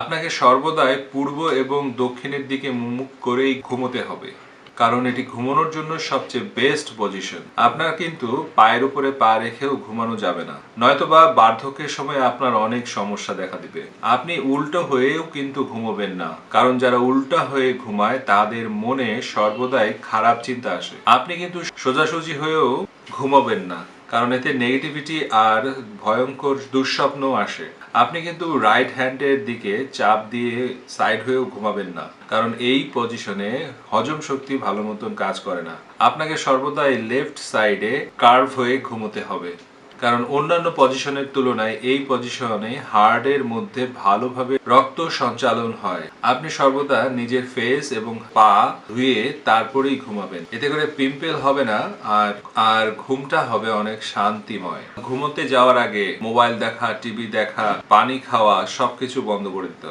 আপনাকে সর্বদাই পূর্ব এবং দক্ষিণের দিকে মুখ করেই ঘুমোতে হবে, কারণ এটি ঘুমানোর জন্য সবচেয়ে বেস্ট পজিশন। আপনার কিন্তু পায়ের উপরে পা রেখেও ঘুমানো যাবে না, নয়তোবা বার্ধক্যের সময় আপনার অনেক সমস্যা দেখা দিবে। আপনি উল্টো হয়েও কিন্তু ঘুমোবেন না, কারণ যারা উল্টা হয়ে ঘুমায় তাদের মনে সর্বদাই খারাপ চিন্তা আসে। আপনি কিন্তু সোজাসুজি হয়েও ঘুমাবেন না, কারণ এতে নেগেটিভিটি আর ভয়ঙ্কর দুঃস্বপ্ন আসে। আপনি কিন্তু রাইট হ্যান্ডের দিকে চাপ দিয়ে সাইড হয়েও ঘুমাবেন না, কারণ এই পজিশনে হজম শক্তি ভালো মতন কাজ করে না। আপনাকে সর্বদাই লেফট সাইডে কার্ভ হয়ে ঘুমোতে হবে, কারণ অন্যান্য পজিশনের তুলনায় এই পজিশনে হার্টের মধ্যে ভালোভাবে রক্ত সঞ্চালন হয়। আপনি সর্বদা নিজের ফেস এবং পা ধুয়ে তারপরেই ঘুমাবেন, এতে করে পিম্পল হবে না আর ঘুমটা হবে অনেক শান্তিময়। ঘুমোতে যাওয়ার আগে মোবাইল দেখা, টিভি দেখা, পানি খাওয়া সবকিছু বন্ধ করে দিতে হবে।